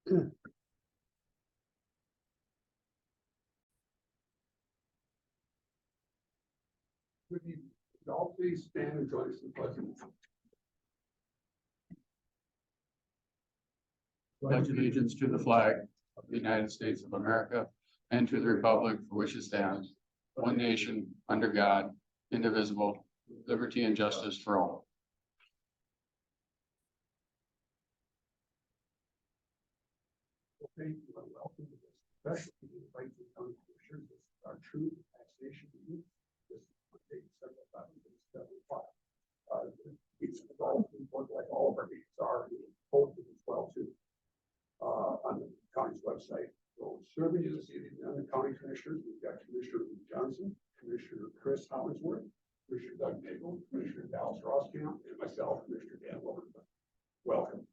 Would you all please stand and join us in the pledge? Pledge allegiance to the flag of the United States of America and to the republic for which it stands, one nation, under God, indivisible, with liberty and justice for all. Okay, welcome to this special meeting by the county commissioners. This is our true taxation meeting. This is Monday, December 7th. It's like all of our meetings are posted as well too on the county's website. So serving you this evening on the county commissioners, we've got Commissioner Lee Johnson, Commissioner Chris Hollingsworth, Commissioner Doug Nagel, Commissioner Dallas Rosskamp, and myself, Commissioner Dan Wilberton. Welcome.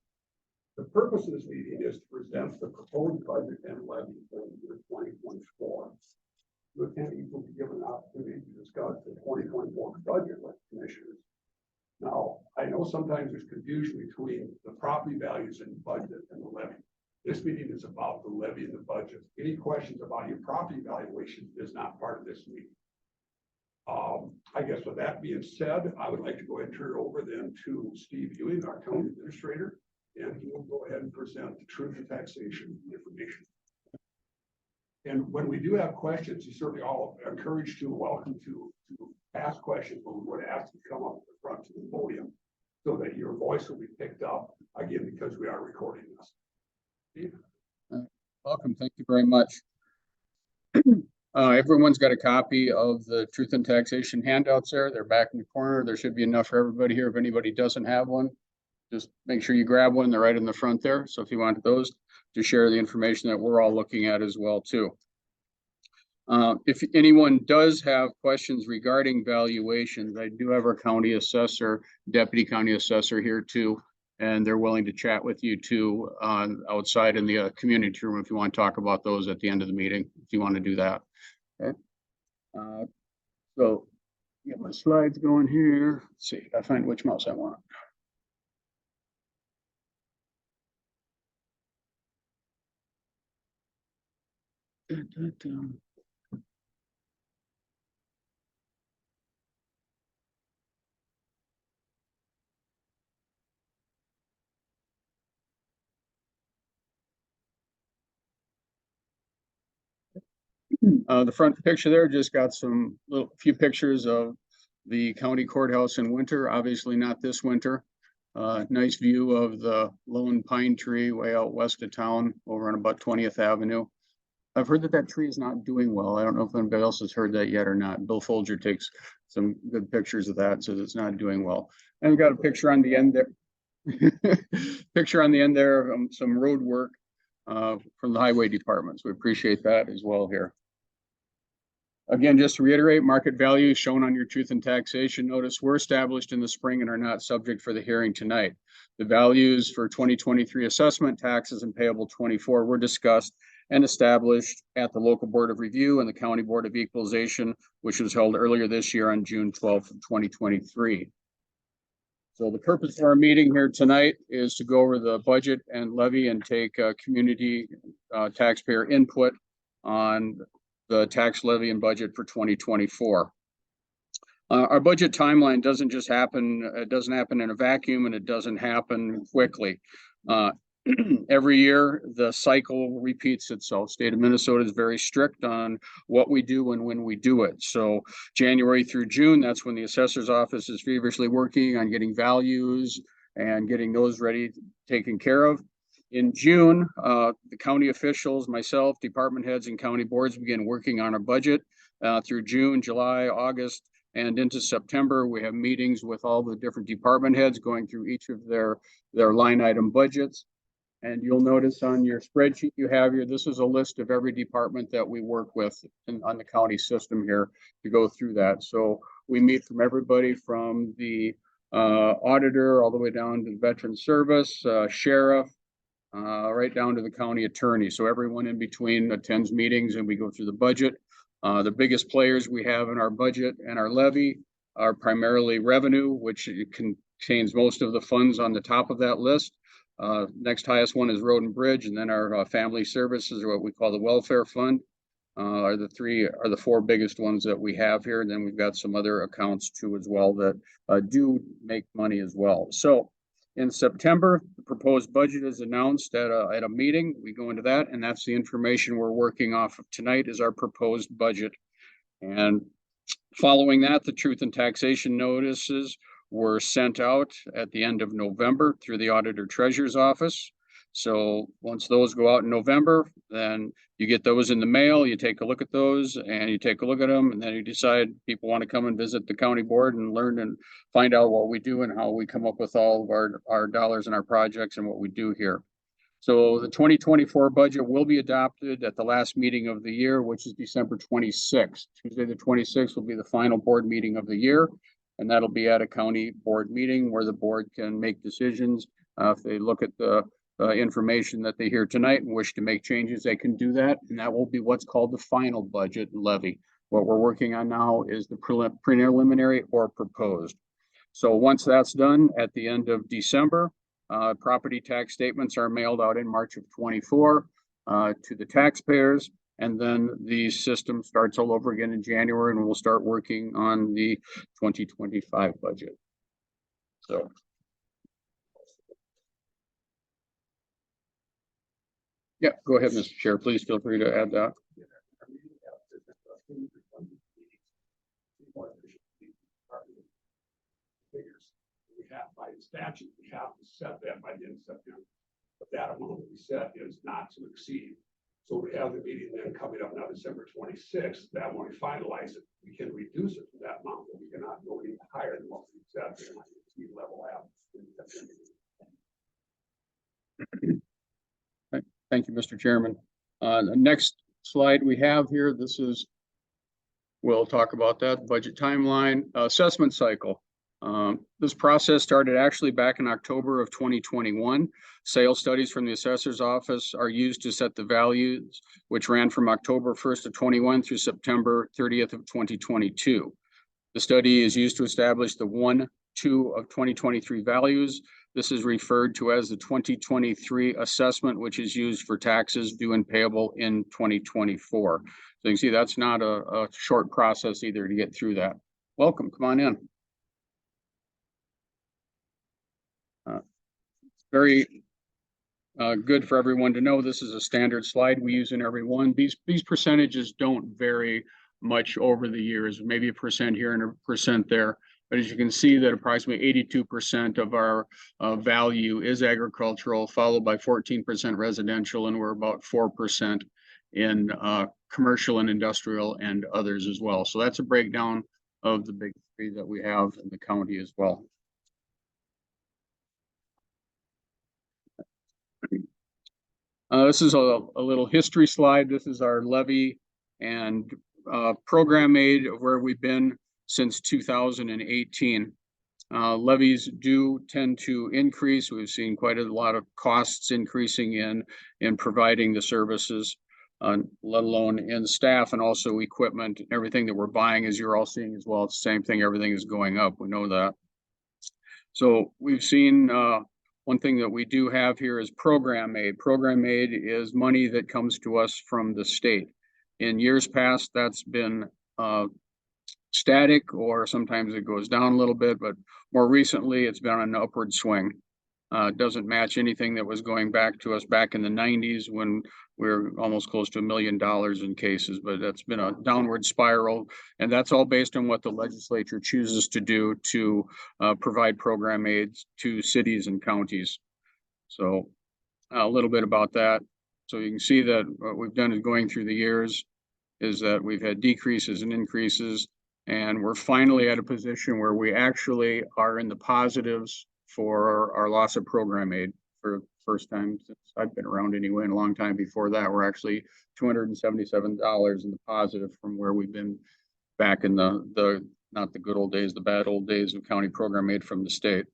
The purpose of this meeting is to present the proposed budget and levy for the year 2024. The attendees will be given an opportunity to discuss the 2024 budget with commissioners. Now, I know sometimes there's confusion between the property values and budget and the levy. This meeting is about the levy and the budget. Any questions about your property valuation is not part of this meeting. I guess with that being said, I would like to go ahead and turn it over then to Steve Ewing, our county administrator, and he will go ahead and present the truth and taxation information. And when we do have questions, you certainly all are encouraged to welcome to ask questions, but we would ask you to come up to the front to the podium so that your voice will be picked up, again, because we are recording this. Steve? Welcome. Thank you very much. Everyone's got a copy of the truth and taxation handouts there. They're back in the corner. There should be enough for everybody here. If anybody doesn't have one, just make sure you grab one. They're right in the front there. So if you want those to share the information that we're all looking at as well too. If anyone does have questions regarding valuations, I do have our county assessor, deputy county assessor here too, and they're willing to chat with you too outside in the community room if you want to talk about those at the end of the meeting, if you want to do that. Okay. So get my slides going here. Let's see, I find which mouse I want. The front picture there just got some few pictures of the county courthouse in winter, obviously not this winter. Nice view of the lone pine tree way out west of town over on about 20th Avenue. I've heard that tree is not doing well. I don't know if anybody else has heard that yet or not. Bill Folger takes some good pictures of that, says it's not doing well. And we've got a picture on the end there. Picture on the end there of some road work from the highway departments. We appreciate that as well here. Again, just to reiterate, market value shown on your truth and taxation notice were established in the spring and are not subject for the hearing tonight. The values for 2023 assessment, taxes, and payable 24 were discussed and established at the local board of review and the county board of equalization, which was held earlier this year on June 12th, 2023. So the purpose of our meeting here tonight is to go over the budget and levy and take community taxpayer input on the tax levy and budget for 2024. Our budget timeline doesn't just happen, it doesn't happen in a vacuum, and it doesn't happen quickly. Every year, the cycle repeats itself. State of Minnesota is very strict on what we do and when we do it. So January through June, that's when the assessor's office is feverishly working on getting values and getting those ready, taken care of. In June, the county officials, myself, department heads, and county boards begin working on our budget through June, July, August, and into September. We have meetings with all the different department heads going through each of their line item budgets. And you'll notice on your spreadsheet you have here, this is a list of every department that we work with on the county system here to go through that. So we meet from everybody from the auditor all the way down to the veteran service, sheriff, right down to the county attorney. So everyone in between attends meetings and we go through the budget. The biggest players we have in our budget and our levy are primarily revenue, which contains most of the funds on the top of that list. Next highest one is Road and Bridge, and then our family services, or what we call the welfare fund, are the four biggest ones that we have here. And then we've got some other accounts too as well that do make money as well. So in September, the proposed budget is announced at a meeting. We go into that, and that's the information we're working off of tonight is our proposed budget. And following that, the truth and taxation notices were sent out at the end of November through the Auditor Treasurer's Office. So once those go out in November, then you get those in the mail, you take a look at those and you take a look at them, and then you decide people want to come and visit the county board and learn and find out what we do and how we come up with all of our dollars and our projects and what we do here. So the 2024 budget will be adopted at the last meeting of the year, which is December 26th. Tuesday, the 26th will be the final board meeting of the year. And that'll be at a county board meeting where the board can make decisions. If they look at the information that they hear tonight and wish to make changes, they can do that. And that will be what's called the final budget levy. What we're working on now is the preliminary or proposed. So once that's done at the end of December, property tax statements are mailed out in March of 24 to the taxpayers. And then the system starts all over again in January, and we'll start working on the 2025 budget. So. Yeah, go ahead, Mr. Chair. Please feel free to add that. We have by statute, we have to set that by the end of September. But that amount that we set is not to exceed. So we have the meeting then coming up now December 26th. That when we finalize it, we can reduce it to that amount, but we cannot go any higher than what we set. We level out in September. Thank you, Mr. Chairman. The next slide we have here, we'll talk about that, budget timeline, assessment cycle. This process started actually back in October of 2021. Sales studies from the assessor's office are used to set the values, which ran from October 1st of 21 through September 30th of 2022. The study is used to establish the 1-2 of 2023 values. This is referred to as the 2023 assessment, which is used for taxes due and payable in 2024. So you can see that's not a short process either to get through that. Welcome, come on in. Very good for everyone to know. This is a standard slide we use in every one. These percentages don't vary much over the years, maybe a percent here and a percent there. But as you can see that approximately 82% of our value is agricultural, followed by 14% residential, and we're about 4% in commercial and industrial and others as well. So that's a breakdown of the big three that we have in the county as well. This is a little history slide. This is our levy and program aid of where we've been since 2018. Levies do tend to increase. We've seen quite a lot of costs increasing in providing the services, let alone in staff and also equipment. Everything that we're buying, as you're all seeing as well, it's the same thing. Everything is going up. We know that. So we've seen one thing that we do have here is program aid. Program aid is money that comes to us from the state. In years past, that's been static, or sometimes it goes down a little bit, but more recently it's been on an upward swing. It doesn't match anything that was going back to us back in the 90s when we were almost close to $1 million in cases, but that's been a downward spiral. And that's all based on what the legislature chooses to do to provide program aids to cities and counties. So a little bit about that. So you can see that what we've done is going through the years is that we've had decreases and increases, and we're finally at a position where we actually are in the positives for our loss of program aid for the first time since I've been around anyway, and a long time before that. We're actually $277 in the positive from where we've been back in the not the good old days, the bad old days of county program aid from the state.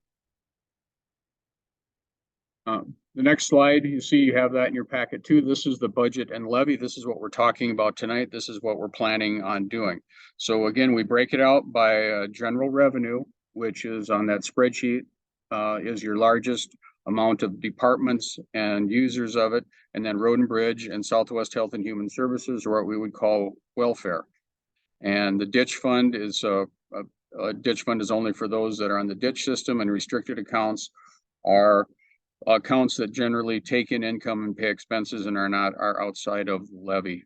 The next slide, you see you have that in your packet too. This is the budget and levy. This is what we're talking about tonight. This is what we're planning on doing. So again, we break it out by general revenue, which is on that spreadsheet, is your largest amount of departments and users of it, and then Road and Bridge and Southwest Health and Human Services, or what we would call welfare. And the ditch fund is a ditch fund is only for those that are on the ditch system, and restricted accounts are accounts that generally take in income and pay expenses and are outside of levy.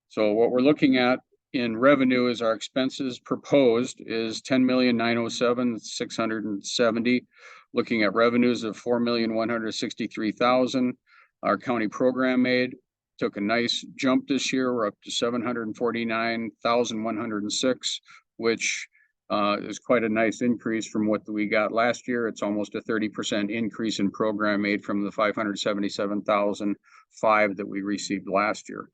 So what we're looking at in revenue is our expenses proposed is 10,907,670. Looking at revenues of 4,163,000. Our county program aid took a nice jump this year. We're up to 749,106, which is quite a nice increase from what we got last year. It's almost a 30% increase in program aid from the 577,005 that we received last year.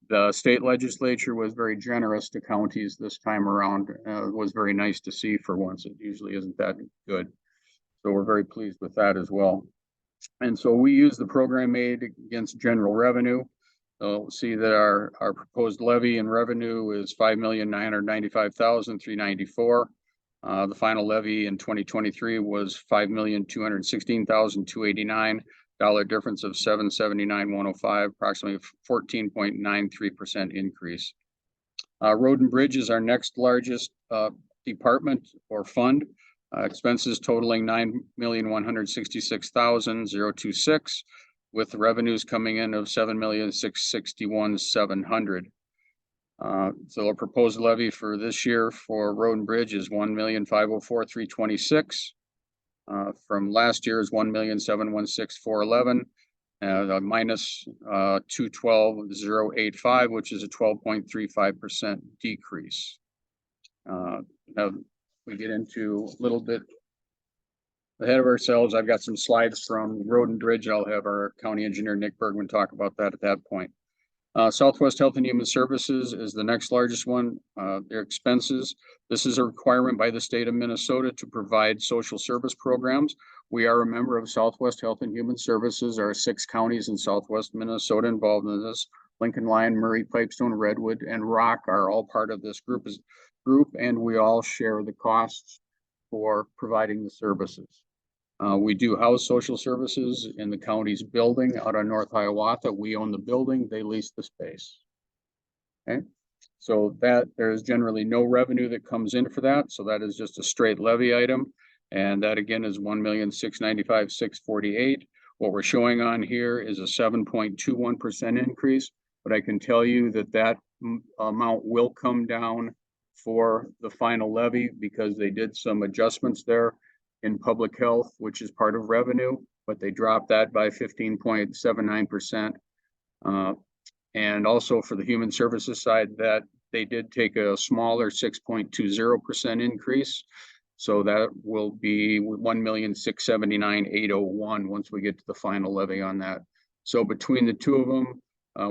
The state legislature was very generous to counties this time around. It was very nice to see for once. It usually isn't that good. So we're very pleased with that as well. And so we use the program aid against general revenue. See that our proposed levy and revenue is 5,995,394. The final levy in 2023 was 5,216,289. Dollar difference of 779,105, approximately 14.93% increase. Road and Bridge is our next largest department or fund. Expenses totaling 9,166,026, with revenues coming in of 7,661,700. So a proposed levy for this year for Road and Bridge is 1,504,326. From last year is 1,716,411, minus 212,085, which is a 12.35% decrease. Now we get into a little bit ahead of ourselves. I've got some slides from Road and Bridge. I'll have our county engineer, Nick Bergman, talk about that at that point. Southwest Health and Human Services is the next largest one. Their expenses. This is a requirement by the state of Minnesota to provide social service programs. We are a member of Southwest Health and Human Services. There are 6 counties in Southwest Minnesota involved in this. Lincoln, Lyon, Murray, Pipestone, Redwood, and Rock are all part of this group, and we all share the costs for providing the services. We do house social services in the county's building out on North Hiawatha. We own the building, they lease the space. Okay, so that there's generally no revenue that comes in for that. So that is just a straight levy item. And that again is 1,695,648. What we're showing on here is a 7.21% increase, but I can tell you that that amount will come down for the final levy because they did some adjustments there in public health, which is part of revenue, but they dropped that by 15.79%. And also for the human services side, that they did take a smaller 6.20% increase. So that will be 1,679,801 once we get to the final levy on that. So between the two of them,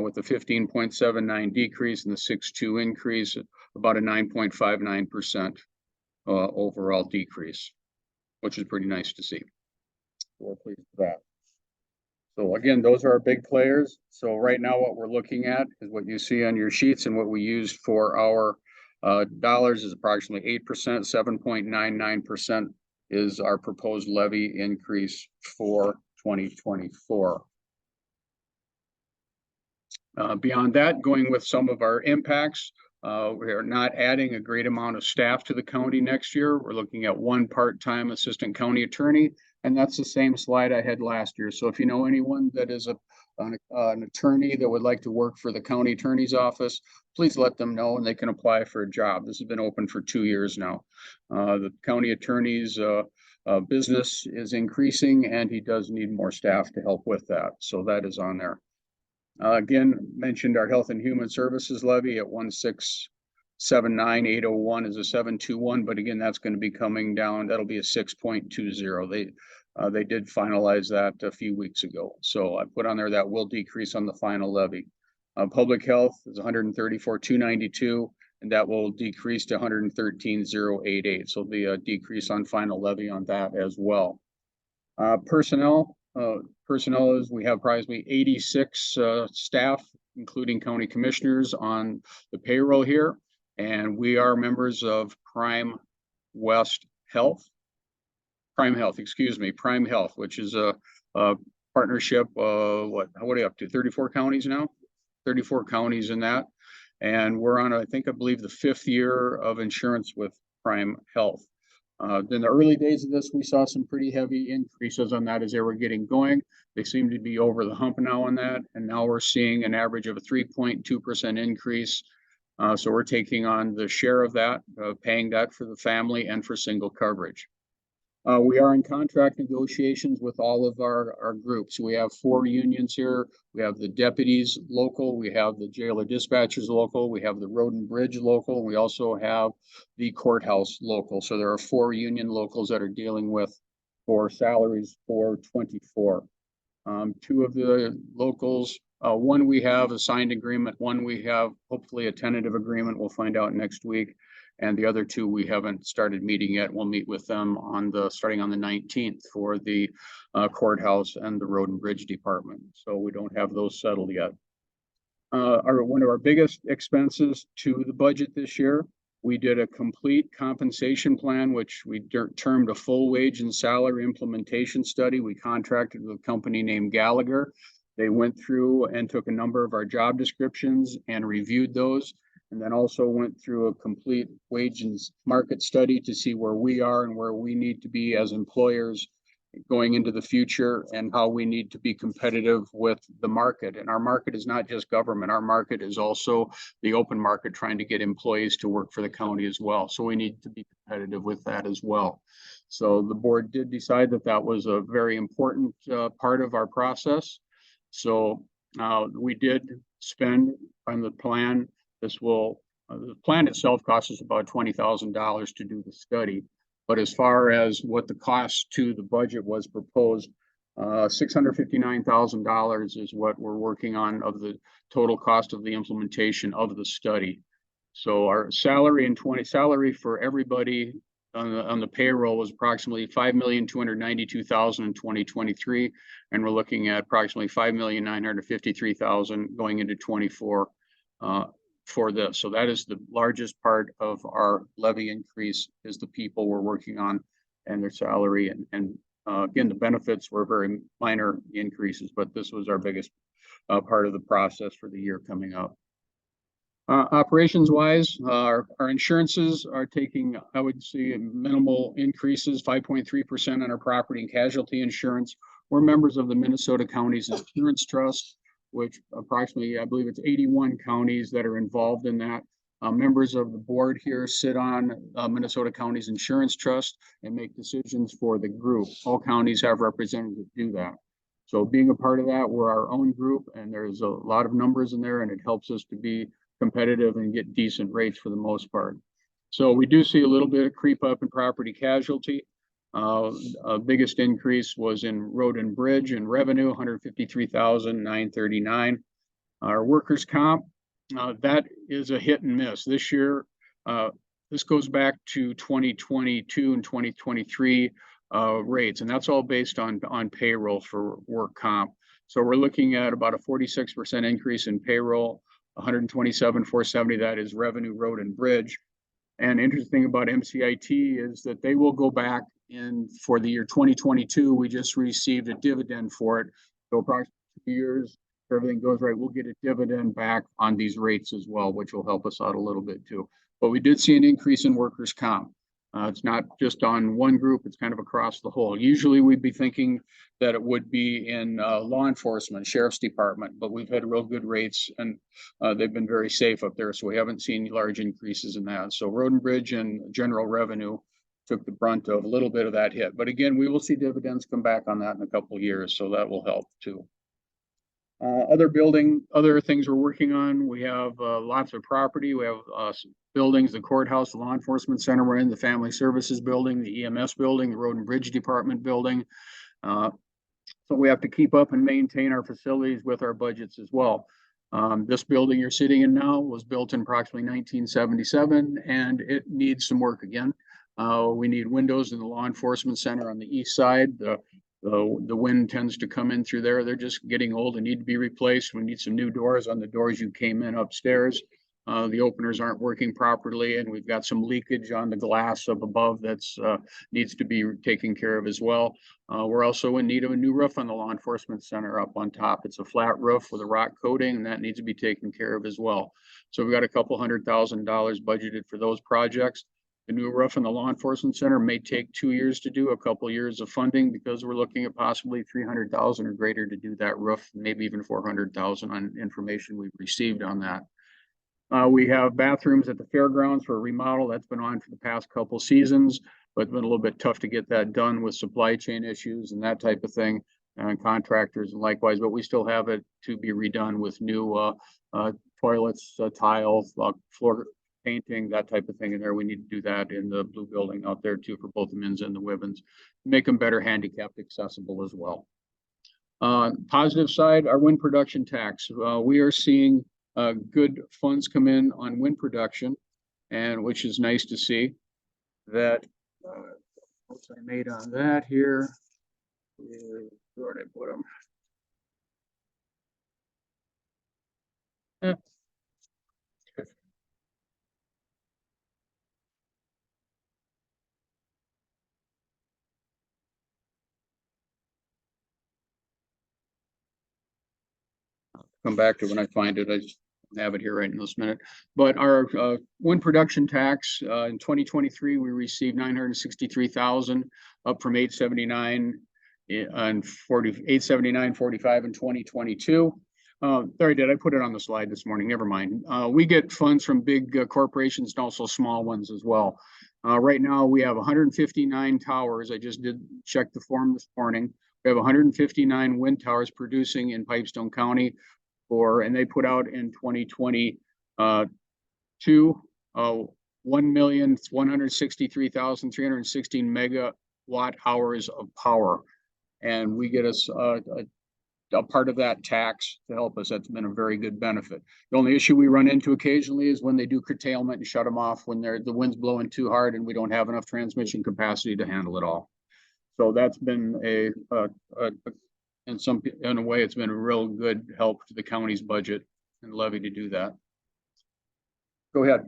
with the 15.79 decrease and the 6.2 increase, about a 9.59% overall decrease, which is pretty nice to see. We're pleased with that. So again, those are our big players. So right now what we're looking at is what you see on your sheets, and what we used for our dollars is approximately 8%, 7.99% is our proposed levy increase for 2024. Beyond that, going with some of our impacts, we are not adding a great amount of staff to the county next year. We're looking at 1 part-time assistant county attorney, and that's the same slide I had last year. So if you know anyone that is an attorney that would like to work for the county attorney's office, please let them know and they can apply for a job. This has been open for 2 years now. The county attorney's business is increasing, and he does need more staff to help with that. So that is on there. Again, mentioned our health and human services levy at 1,679,801 is a 721, but again, that's going to be coming down. That'll be a 6.20. They did finalize that a few weeks ago. So I put on there that will decrease on the final levy. Public health is 134,292, and that will decrease to 113,088. So there'll be a decrease on final levy on that as well. Personnel is, we have approximately 86 staff, including county commissioners, on the payroll here, and we are members of Prime Health, which is a partnership. What are you up to? 34 counties now? 34 counties in that. And we're on, I believe the 5th year of insurance with Prime Health. In the early days of this, we saw some pretty heavy increases on that as they were getting going. They seem to be over the hump now on that. And now we're seeing an average of a 3.2% increase. So we're taking on the share of that, paying that for the family and for single coverage. We are in contract negotiations with all of our groups. We have 4 unions here. We have the deputies local, we have the jailer dispatchers local, we have the road and bridge local, and we also have the courthouse local. So there are 4 union locals that are dealing with for salaries for 24. 2 of the locals, one we have a signed agreement, one we have hopefully a tentative agreement. We'll find out next week. And the other 2 we haven't started meeting yet. We'll meet with them starting on the 19th for the courthouse and the road and bridge department. So we don't have those settled yet. One of our biggest expenses to the budget this year, we did a complete compensation plan, which we termed a full wage and salary implementation study. We contracted with a company named Gallagher. They went through and took a number of our job descriptions and reviewed those. And then also went through a complete wage and market study to see where we are and where we need to be as employers going into the future and how we need to be competitive with the market. And our market is not just government. Our market is also the open market, trying to get employees to work for the county as well. So we need to be competitive with that as well. So the board did decide that that was a very important part of our process. So we did spend on the plan. The plan itself costs us about $20,000 to do the study. But as far as what the cost to the budget was proposed, $659,000 is what we're working on of the total cost of the implementation of the study. So our salary for everybody on the payroll was approximately $5,292,000 in 2023. And we're looking at approximately $5,953,000 going into 24. For this. So that is the largest part of our levy increase, is the people we're working on and their salary. And again, the benefits were very minor increases, but this was our biggest part of the process for the year coming up. Operations wise, our insurances are taking, I would say, minimal increases, 5.3% on our property and casualty insurance. We're members of the Minnesota Counties Insurance Trust, which approximately, I believe it's 81 counties that are involved in that. Members of the board here sit on Minnesota Counties Insurance Trust and make decisions for the group. All counties have representatives that do that. So being a part of that, we're our own group, and there's a lot of numbers in there, and it helps us to be competitive and get decent rates for the most part. So we do see a little bit of creep up in property casualty. Biggest increase was in road and bridge and revenue, $153,939. Our workers' comp, that is a hit and miss this year. This goes back to 2022 and 2023 rates, and that's all based on payroll for work comp. So we're looking at about a 46% increase in payroll, 127,470. That is revenue, road and bridge. And interesting about MCIT is that they will go back in for the year 2022. We just received a dividend for it. So approximately 2 years, if everything goes right, we'll get a dividend back on these rates as well, which will help us out a little bit too. But we did see an increase in workers' comp. It's not just on one group, it's kind of across the whole. Usually we'd be thinking that it would be in law enforcement, sheriff's department, but we've had real good rates and they've been very safe up there. So we haven't seen large increases in that. So road and bridge and general revenue took the brunt of a little bit of that hit. But again, we will see dividends come back on that in a couple of years. So that will help too. Other things we're working on. We have lots of property. We have buildings, the courthouse, the law enforcement center we're in, the family services building, the EMS building, the road and bridge department building. So we have to keep up and maintain our facilities with our budgets as well. This building you're sitting in now was built in approximately 1977, and it needs some work again. We need windows in the law enforcement center on the east side. The wind tends to come in through there. They're just getting old and need to be replaced. We need some new doors on the doors you came in upstairs. The openers aren't working properly, and we've got some leakage on the glass up above that's needs to be taken care of as well. We're also in need of a new roof on the law enforcement center up on top. It's a flat roof with a rock coating, and that needs to be taken care of as well. So we've got a couple $100,000 budgeted for those projects. The new roof in the law enforcement center may take 2 years to do, a couple years of funding, because we're looking at possibly 300,000 or greater to do that roof, maybe even 400,000 on information we've received on that. We have bathrooms at the fairgrounds for a remodel that's been on for the past couple seasons, but it's been a little bit tough to get that done with supply chain issues and that type of thing, and contractors and likewise, but we still have it to be redone with new toilets, tiles, floor painting, that type of thing in there. We need to do that in the blue building out there too, for both the men's and the women's, make them better handicapped accessible as well. Positive side, our wind production tax. We are seeing good funds come in on wind production, and which is nice to see. That notes I made on that here. Where did I put them? Come back to when I find it. I just have it here right in this minute. But our wind production tax in 2023, we received 963,000, up from 879 and 879.45 in 2022. Sorry, did I put it on the slide this morning? Never mind. We get funds from big corporations and also small ones as well. Right now, we have 159 towers. I just did check the form this morning. We have 159 wind towers producing in Pipestone County and they put out in 2022 1,163,316 megawatt hours of power, and we get us a part of that tax to help us. That's been a very good benefit. The only issue we run into occasionally is when they do curtailment and shut them off when the wind's blowing too hard and we don't have enough transmission capacity to handle it all. So that's been in a way, it's been a real good help to the county's budget and levy to do that. Go ahead.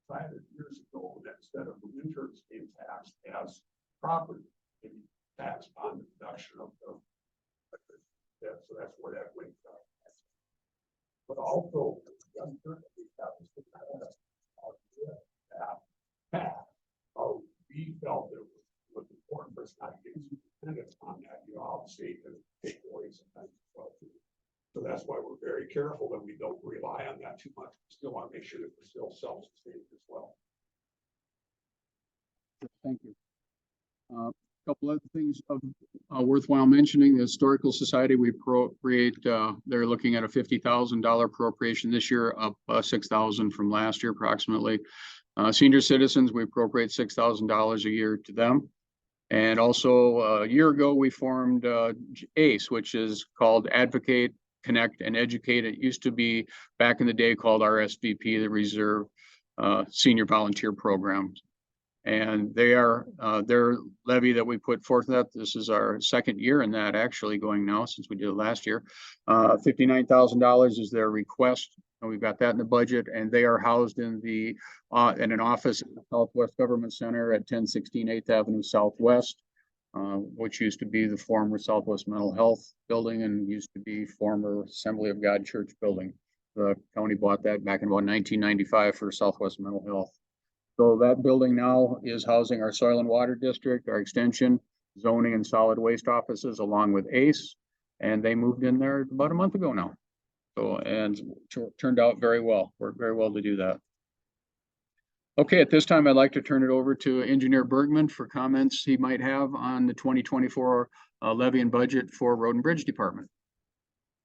5 years ago, that instead of the winters being taxed as property, being taxed on the production of the, so that's where that went from. But also, we felt that it was important for us not to get too dependent on that, how the state can take away sometimes as well too. So that's why we're very careful that we don't rely on that too much. We still want to make sure that we're still self-sustaining as well. Thank you. A couple other things of worthwhile mentioning. The Historical Society, we appropriate, they're looking at a $50,000 appropriation this year, up $6,000 from last year approximately. Senior citizens, we appropriate $6,000 a year to them. And also a year ago, we formed ACE, which is called Advocate, Connect, and Educate. It used to be back in the day called RSVP, the Reserve Senior Volunteer Program. And they are their levy that we put forth that this is our second year in that actually going now since we did it last year. $59,000 is their request, and we've got that in the budget. And they are housed in the in an office at the Southwest Government Center at 1016 8th Avenue Southwest, which used to be the former Southwest Mental Health Building and used to be former Assembly of God Church Building. The county bought that back in about 1995 for Southwest Mental Health. So that building now is housing our Soil and Water District, our Extension, Zoning, and Solid Waste offices, along with ACE. And they moved in there about a month ago now. So, and turned out very well. Worked very well to do that. Okay, at this time, I'd like to turn it over to Engineer Bergman for comments he might have on the 2024 levy and budget for Road and Bridge Department.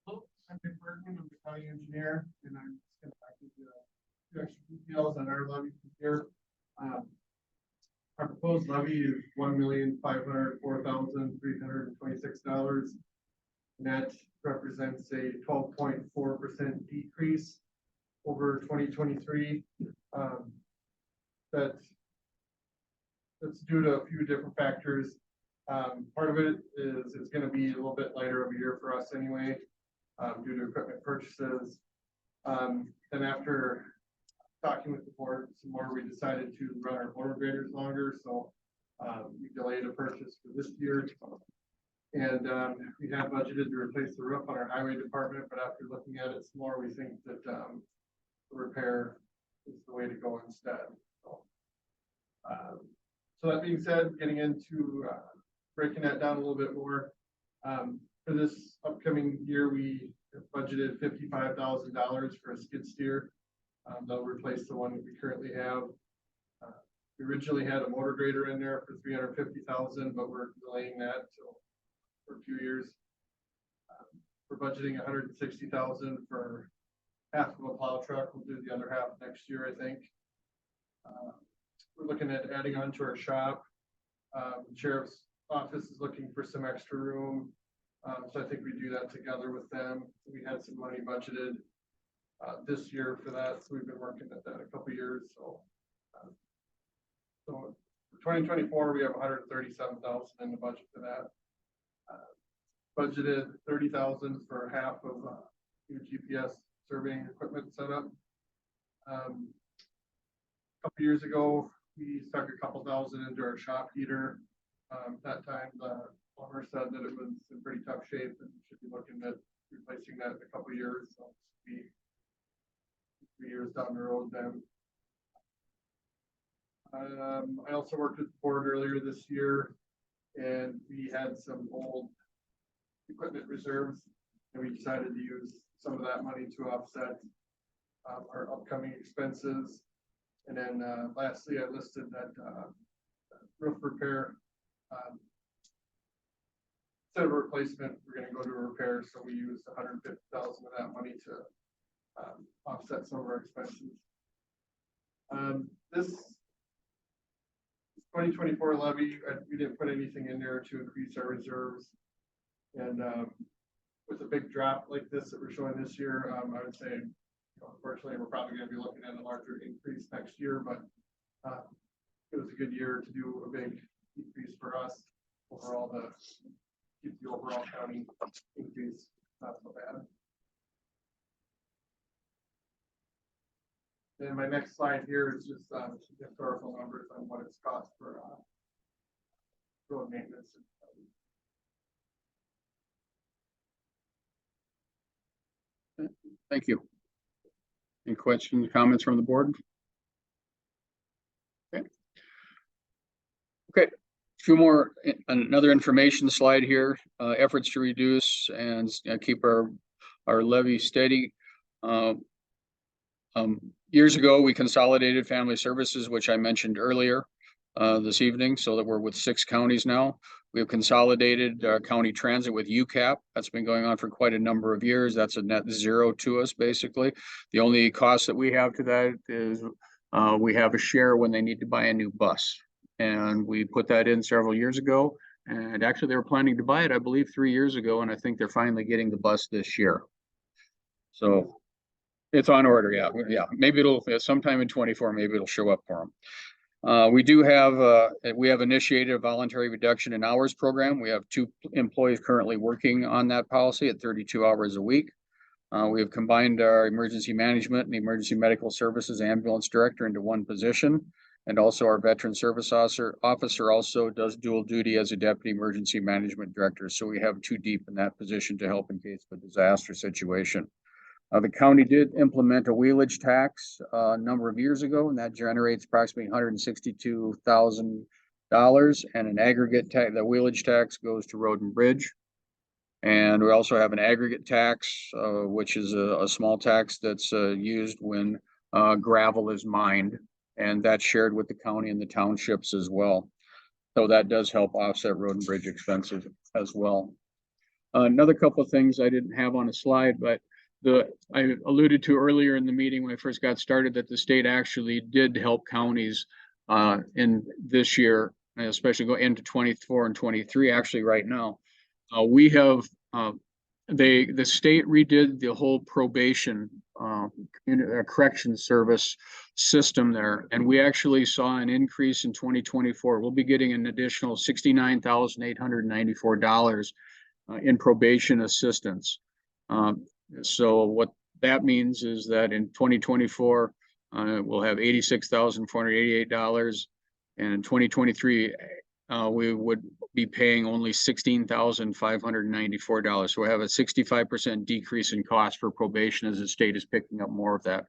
Hello, I'm Dick Bergman, I'm the county engineer, and I'm just going to give you a few extra details on our levy here. Our proposed levy is $1,504,326, and that represents a 12.4% decrease over 2023. That's due to a few different factors. Part of it is it's gonna be a little bit lighter of a year for us anyway, due to equipment purchases. Then after talking with the board some more, we decided to run our motor graders longer, so we delayed a purchase for this year. And we had budgeted to replace the roof on our highway department, but after looking at it some more, we think that the repair is the way to go instead. So that being said, getting into breaking that down a little bit more. For this upcoming year, we have budgeted $55,000 for a skid steer. That'll replace the one that we currently have. We originally had a motor grader in there for $350,000, but we're delaying that for a few years. We're budgeting $160,000 for half of a plow truck. We'll do the other half next year, I think. We're looking at adding on to our shop. Sheriff's office is looking for some extra room. So I think we do that together with them. We had some money budgeted this year for that. So we've been working at that a couple years. So for 2024, we have $137,000 in the budget for that. Budgeted $30,000 for half of new GPS surveying equipment setup. A couple years ago, we stuck a couple thousand into our shop heater. That time the plumber said that it was in pretty tough shape and should be looking at replacing that in a couple years. So be 3 years down the road then. I also worked with the board earlier this year, and we had some old equipment reserves, and we decided to use some of that money to offset our upcoming expenses. And then lastly, I listed that roof repair. Instead of a replacement, we're going to go to a repair, so we used $150,000 of that money to offset some of our expenses. This 2024 levy, we didn't put anything in there to increase our reserves. And with a big drop like this that we're showing this year, I would say, unfortunately, we're probably going to be looking at a larger increase next year, but it was a good year to do a big increase for us overall to keep the overall county increase not so bad. And my next slide here is just some historical numbers on what it's cost for road maintenance. Thank you. Any questions, comments from the board? Okay. Okay. A few more, another information slide here. Efforts to reduce and keep our levy steady. Years ago, we consolidated family services, which I mentioned earlier this evening, so that we're with 6 counties now. We have consolidated county transit with UCAP. That's been going on for quite a number of years. That's a net zero to us, basically. The only cost that we have to that is we have a share when they need to buy a new bus. And we put that in several years ago. And actually, they were planning to buy it, I believe, 3 years ago. And I think they're finally getting the bus this year. So it's on order. Yeah. Yeah. Maybe it'll sometime in 24, maybe it'll show up for them. We have initiated a voluntary reduction in hours program. We have 2 employees currently working on that policy at 32 hours a week. We have combined our emergency management and emergency medical services ambulance director into one position. And also our veteran service officer also does dual duty as a deputy emergency management director. So we have 2 deep in that position to help in case of a disaster situation. The county did implement a wheelage tax a number of years ago, and that generates approximately $162,000. And an aggregate tax, the wheelage tax goes to Road and Bridge. And we also have an aggregate tax, which is a small tax that's used when gravel is mined, and that's shared with the county and the townships as well. So that does help offset Road and Bridge expenses as well. Another couple of things I didn't have on a slide, but I alluded to earlier in the meeting when I first got started that the state actually did help counties in this year, especially go into 24 and 23. Actually, right now, we have the state redid the whole probation correction service system there. And we actually saw an increase in 2024. We'll be getting an additional $69,894 in probation assistance. So what that means is that in 2024, we'll have $86,488. And in 2023, we would be paying only $16,594. So we have a 65% decrease in cost for probation as the state is picking up more of that.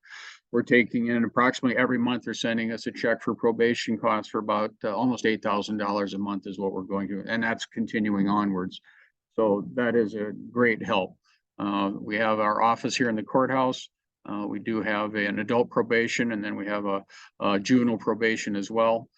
We're taking in approximately every month, they're sending us a check for probation costs for about almost $8,000 a month is what we're going to, and that's continuing onwards. So that is a great help. We have our office here in the courthouse. We do have an adult probation, and then we have a juvenile probation as well,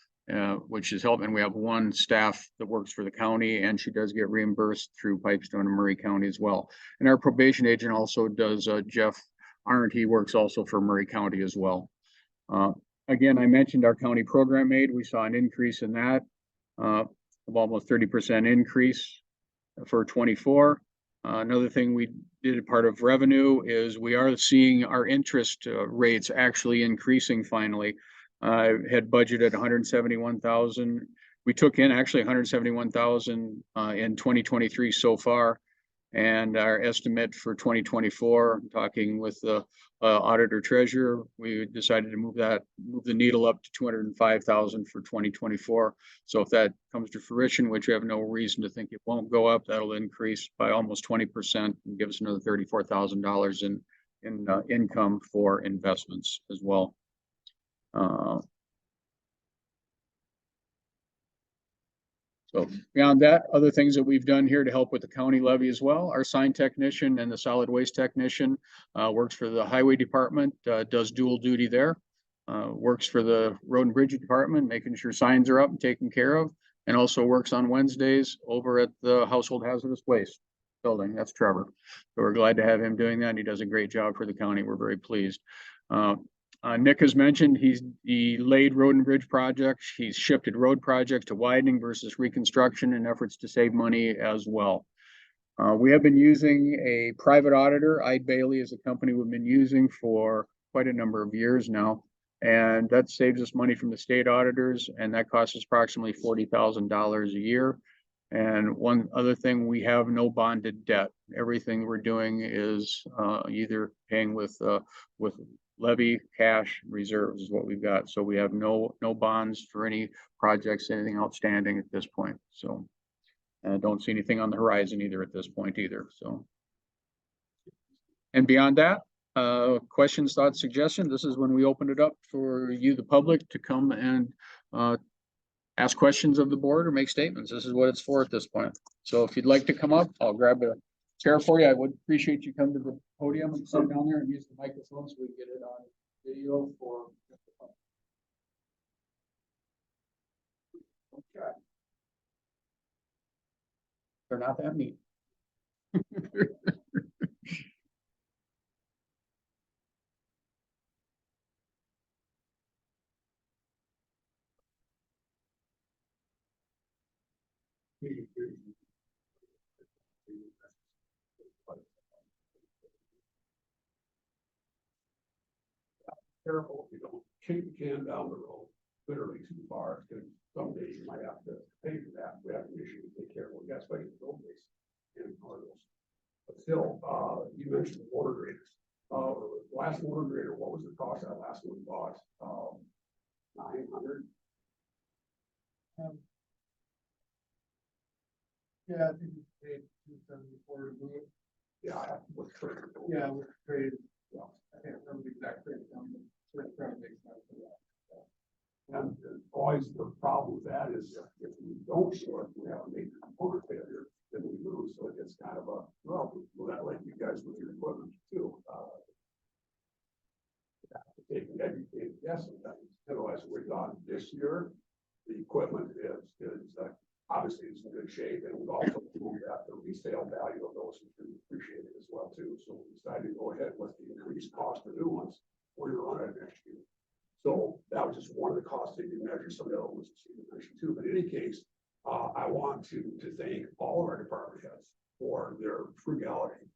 which is helping. We have one staff that works for the county, and she does get reimbursed through Pipestone and Murray County as well. And our probation agent also does, Jeff Arndt, he works also for Murray County as well. Again, I mentioned our county program aid. We saw an increase in that of almost 30% increase for 24. Another thing we did part of revenue is we are seeing our interest rates actually increasing finally. I had budgeted 171,000. We took in actually 171,000 in 2023 so far. And our estimate for 2024, talking with the auditor treasurer, we decided to move the needle up to 205,000 for 2024. So if that comes to fruition, which we have no reason to think it won't go up, that'll increase by almost 20% and give us another $34,000 in income for investments as well. So beyond that, other things that we've done here to help with the county levy as well, our sign technician and the solid waste technician works for the highway department, does dual duty there, works for the road and bridge department, making sure signs are up and taken care of, and also works on Wednesdays over at the household hazardous waste building. That's Trevor. So we're glad to have him doing that. He does a great job for the county. We're very pleased. Nick has mentioned he laid road and bridge projects. He's shifted road projects to widening versus reconstruction in efforts to save money as well. We have been using a private auditor. Eide Bailey is a company we've been using for quite a number of years now. And that saves us money from the state auditors. And that costs us approximately $40,000 a year. And one other thing, we have no bonded debt. Everything we're doing is either paying with levy, cash, reserves is what we've got. So we have no bonds for any projects, anything outstanding at this point. So I don't see anything on the horizon either at this point either. So, and beyond that, questions, thoughts, suggestions. This is when we open it up for you, the public, to come and ask questions of the board or make statements. This is what it's for at this point. So if you'd like to come up, I'll grab a chair for you. I would appreciate you come to the podium and sit down there and use the microphone so we can get it on video for. Okay. They're not that neat. Careful if you don't kick the can down the road literally too far, because someday you might have to pay for that. We have an issue to take care of. We got to the road base and corridors. But still, you mentioned the water graders. Last water grader, what was the cost of that last one we bought? 900. Yeah, I think we paid $274 to move. Yeah, I have to look for it. Yeah, we traded. Well, I can't remember the exact breakdown, but it's trying to make sense of that. And always the problem with that is if we don't short, we have a major component failure, then we lose. So it's kind of a, well, we'll not let you guys with your equipment too. Take an educated guess sometimes. Otherwise, we're done this year. The equipment is obviously it's in good shape, and we've also moved that the resale value of those has been appreciated as well too. So we decided to go ahead with the increased cost for new ones. We're going to run it next year. So that was just one of the costs that you measure. Some of the other ones you mentioned too. But in any case, I want to thank all of our department heads for their frugality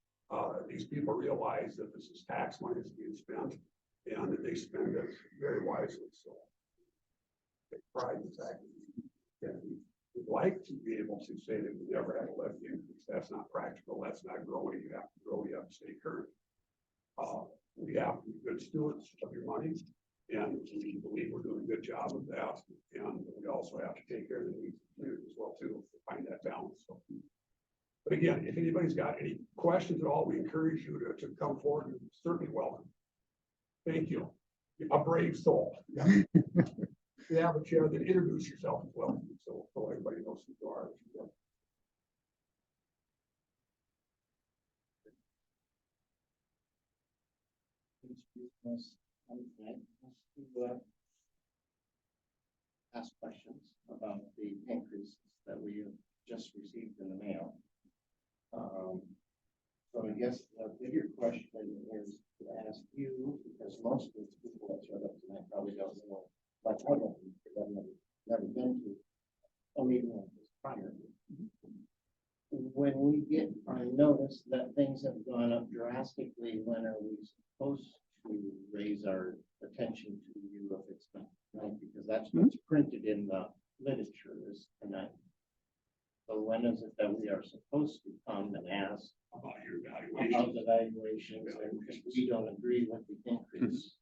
These people realize that this is tax money that's being spent, and that they spend it very wisely, so. Take pride in the fact that we'd like to be able to say that we never had a levy increase. That's not practical. That's not growing. You have to grow. You have to stay current. We have to be good stewards of your money, and we believe we're doing a good job of that. And we also have to take care of the needs of the community as well too, to find that balance. So, but again, if anybody's got any questions at all, we encourage you to come forward. You're certainly welcome. Thank you. A brave soul. Yeah. Yeah, but you have to introduce yourself as well, so everybody knows who you are. Ask questions about the increases that we have just received in the mail. So I guess the bigger question is to ask you, because most of the people that showed up tonight probably don't know, like I don't, because I've never been to a meeting like this prior. When we get our notice that things have gone up drastically, when are we supposed to raise our attention to you if it's not tonight? Because that's what's printed in the literature is tonight. So when is it that we are supposed to come and ask About your about evaluation. the valuations, and if we don't agree with the increase?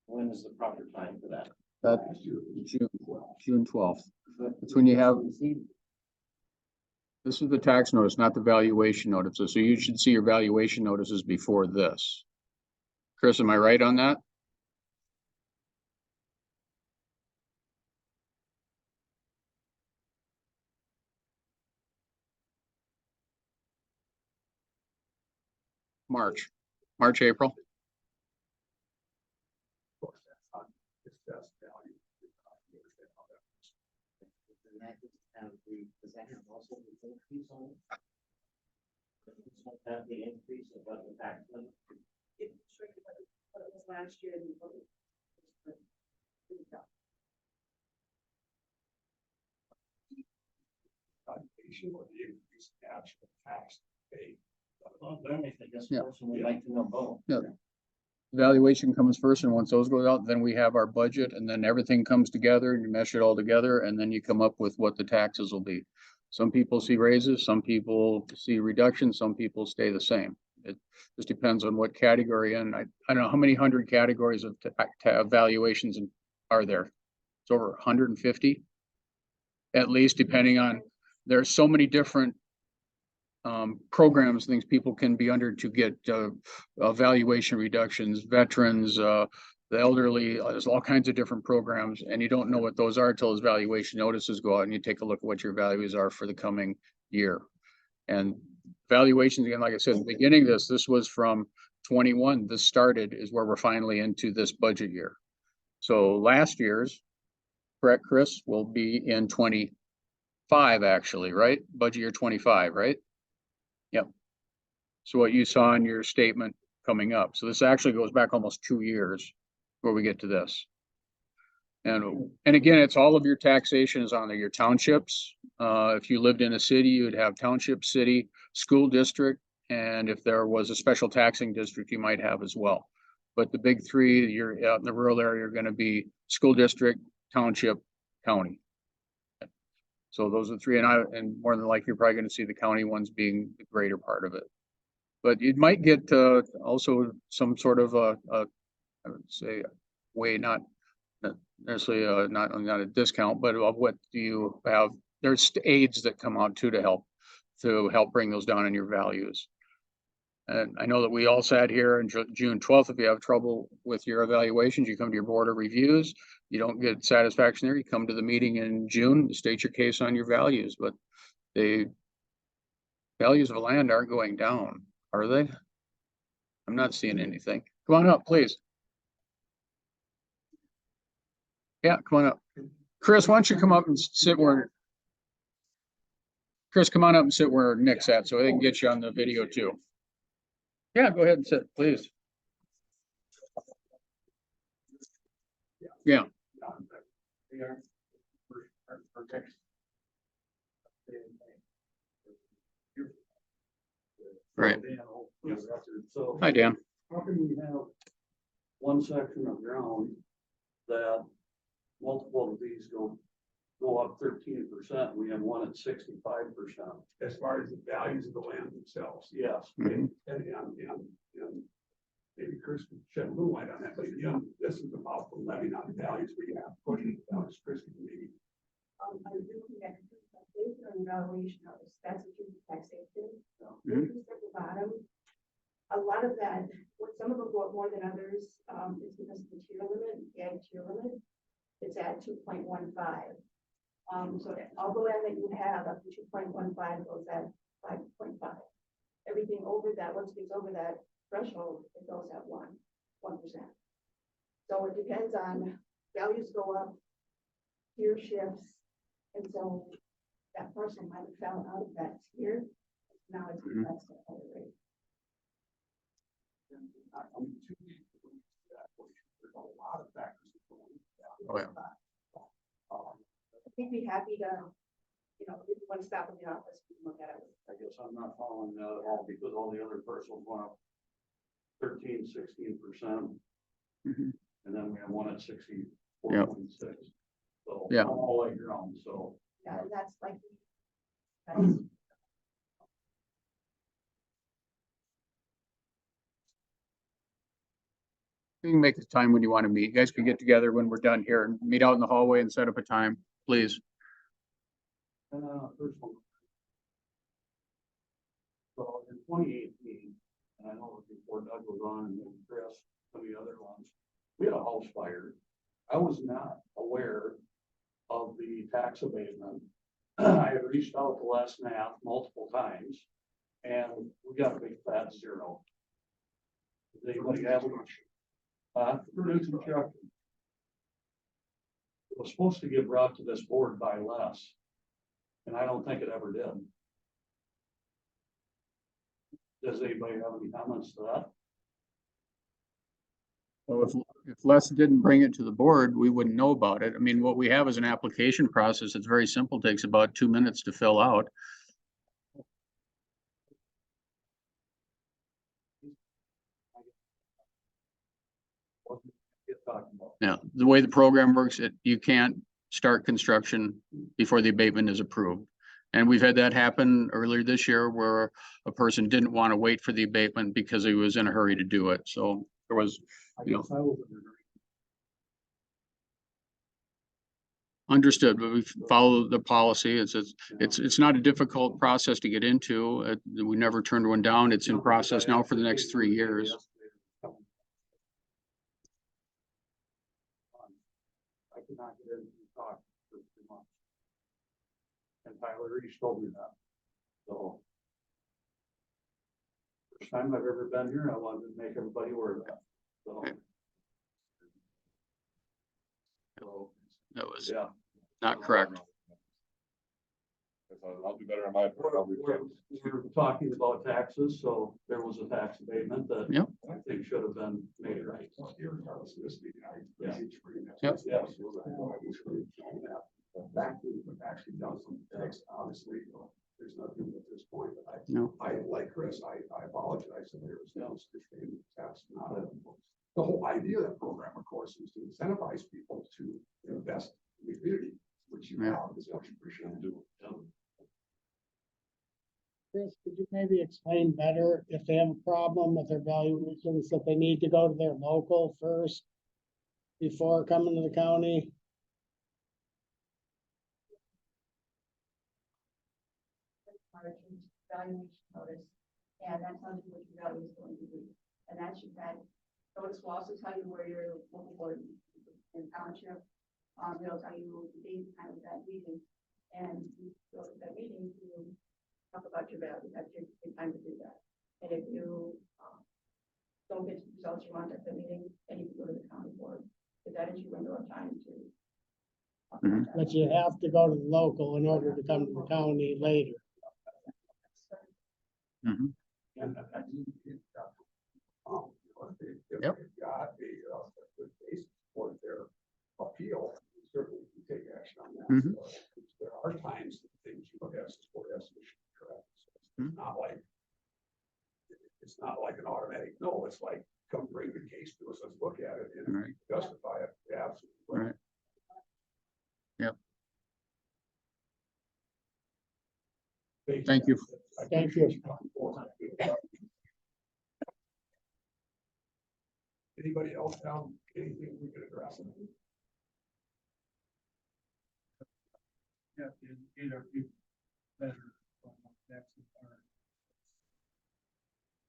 When is the proper time for that? Last year, June 12th. That's when you have, this is the tax notice, not the valuation notices. So you should see your valuation notices before this. Chris, am I right on that? March, April. of course, that's not assessed value. You understand how that works. Does that have also the increase on it? Does that have the increase of what the tax limit? It's tricky, what it was last year and what it was. Valuation or the increase in actual tax paid. Well, then I guess Yeah. person would like to know both. Valuation comes first, and once those go out, then we have our budget, and then everything comes together and you mesh it all together, and then you come up with what the taxes will be. Some people see raises, some people see reductions, some people stay the same. It just depends on what category, and I don't know how many hundred categories of valuations are there. It's over 150. At least, depending on, there's so many different programs, things people can be under to get valuation reductions, veterans, the elderly, there's all kinds of different programs, and you don't know what those are until those valuation notices go out and you take a look at what your values are for the coming year. And valuations, again, like I said, in the beginning of this was from 21, this started is where we're finally into this budget year. So last year's, correct, Chris, will be in 25 actually, right? Budget year 25, right? Yep. So what you saw in your statement coming up. So this actually goes back almost 2 years before we get to this. And again, it's all of your taxation is on there, your townships. If you lived in a city, you'd have township, city, school district, and if there was a special taxing district, you might have as well. But the big three, you're out in the rural area, are going to be school district, township, county. So those are three, and more than likely, you're probably going to see the county ones being the greater part of it. But you might get also some sort of I would say, way not necessarily not a discount, but of what do you have? There's aids that come out too to help bring those down in your values. And I know that we all sat here on June 12th. If you have trouble with your evaluations, you come to your board of reviews. You don't get satisfaction there, you come to the meeting in June, state your case on your values, but the values of land aren't going down, are they? I'm not seeing anything. Come on up, please. Yeah, come on up. Chris, why don't you come up and sit where, Chris, come on up and sit where Nick's at so they can get you on the video too. Yeah, go ahead and sit, please. Yeah. They are for next. Right. Dan, so. Hi, Dan. How can we have one section of ground that multiple of these go up 13%, we have one at 65%? As far as the values of the land themselves? Yes. Mhm. And maybe Chris can shed a little light on that, but this is about the levy on values we have, pushing the values, Chris can maybe. I'm looking at based on evaluation notice, that's what you taxation. Mhm. Interest at the bottom. A lot of that, some of them go up more than others, is because of the tier limit, the ag tier limit. It's at 2.15. So all the land that you have up to 2.15 goes at 5.5. Everything over that, once it gets over that threshold, it goes at 1%. So it depends on, values go up, tier shifts, and so that parcel might have fell out of that tier. Now it's Mhm. that's the other rate. There's a lot of factors that go into that. Oh, yeah. We'd be happy to, if you want to stop in the office, we can look at it. I guess I'm not following that at all because all the other parcels went up 13-16%. Mhm. And then we have one at 64.6. So Yeah. all like your own, so. Yeah, and that's like. You can make the time when you want to meet. You guys can get together when we're done here and meet out in the hallway and set up a time, please. First one. So in 2018, and I know it was before Doug was on and then Chris, some of the other ones, we had a house fire. I was not aware of the tax abatement. I had reached out to Les Knapp multiple times and we got a big fat zero. Does anybody have it? It was supposed to get brought to this board by Les. And I don't think it ever did. Does anybody have any comments to that? Well, if Les didn't bring it to the board, we wouldn't know about it. I mean, what we have is an application process. It's very simple, takes about 2 minutes to fill out. Yeah, the way the program works, you can't start construction before the abatement is approved. And we've had that happen earlier this year where a person didn't want to wait for the abatement because he was in a hurry to do it. So there was, understood, but we follow the policy. It's not a difficult process to get into. We never turned one down. It's in process now for the next 3 years. I could not get in and talk for 3 months. And Tyler Reese told me that. So. First time I've ever been here, I wanted to make everybody aware of that. So. Okay. So, That was yeah. not correct. I'll do better on my. We're talking about taxes, so there was a tax abatement that. Yep. I think should have been made right. Yeah. Yep. Back to actually done some tax, obviously, there's nothing at this point, but No. I like Chris, I apologize if there was no such tax, not a. The whole idea of that program, of course, is to incentivize people to invest in the community, which you Yeah. have, is what you should do. Chris, could you maybe explain better if they have a problem with their valuations, that they need to go to their local first before coming to the county? Valuation notice, and that tells you what your value is going to be. And that should, that notice will also tell you where your local board in township, it'll tell you the date and time of that meeting. And you go to that meeting to talk about your value, that's your time to do that. And if you don't get the results you want at the meeting, then you can go to the county board, because that is your window of time to. talk about that. But you have to go to the local in order to come to the county later. Mhm. And if Yep. they've got a good basis for their appeal, we certainly can take action on that. Mhm. There are times that things you look at as correct. So Mhm. it's not like it's not like an automatic, no, it's like, come bring the case to us, let's look at it and Right. justify it, absolutely. Right. Thank you. I Thank appreciate you. coming forward. Anybody else have anything we could address? Yeah, either people better.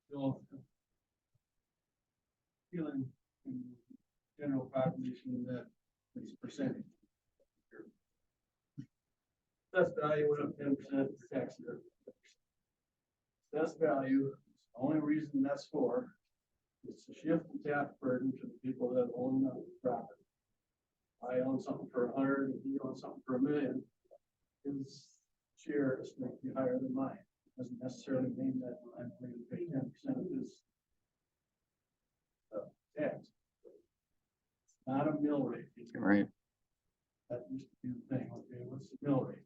Still feeling in general population that this percentage. Best value went up 10% for tax year. Best value, the only reason that's for is to shift the tax burden to the people that own the property. I own something for 100 and he owns something for $1 million. His share is going to be higher than mine. Doesn't necessarily mean that I'm going to pay 10% of his tax. It's not a mill rate. Right. That used to be the thing. Okay, what's the mill rate?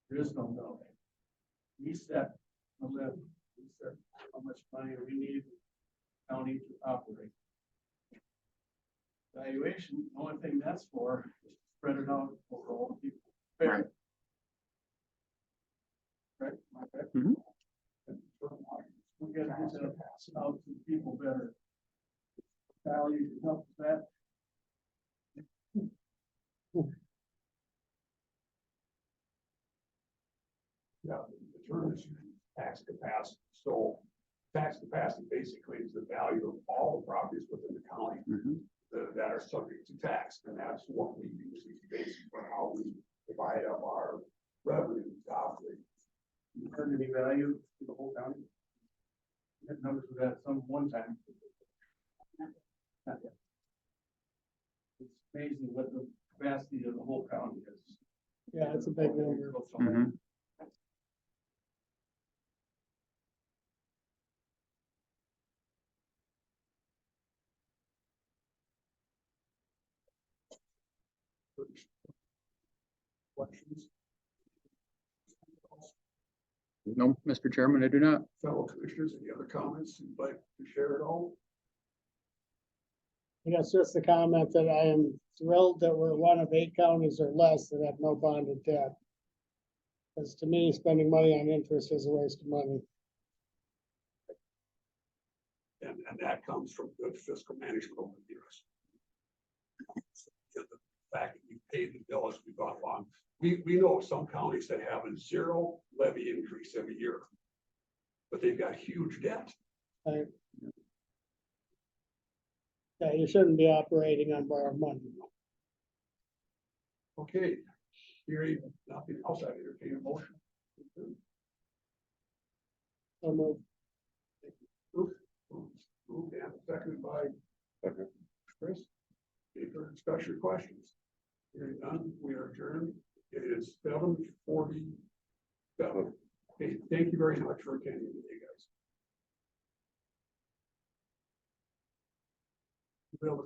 There is no mill rate. We set a levy. We set how much money we need the county to operate. Valuation, the only thing that's for is to spread it out over all the people. Right. Right? Am I correct? Mhm. We gotta get that pass out to the people better. Value can help with that. Yeah, the term is tax capacity. So tax capacity basically is the value of all the properties within the county Mhm. that are subject to tax. And that's what we use as a basis for how we divide up our revenue to operate. You heard any value to the whole county? That numbers with that some one time. Not yet. It's amazing what the capacity of the whole county is. Yeah, it's a big number. Mhm. Questions? No, Mr. Chairman, I do not. Fellow commissioners, any other comments you'd like to share at all? I guess just the comment that I am thrilled that we're one of 8 counties or less that have no bonded debt. Because to me, spending money on interest is a waste of money. And that comes from good fiscal management over the years. The fact that we paid the bill as we've gone along. We know some counties that have a 0 levy increase every year. But they've got huge debt. Right? Yeah, you shouldn't be operating on borrowed money. Okay, hearing nothing else, I entertain a motion. So moved. Moved and seconded by Chris. Any further discussion or questions? Hearing none, we are adjourned. It is 7:47. Okay, thank you very much for attending today, guys.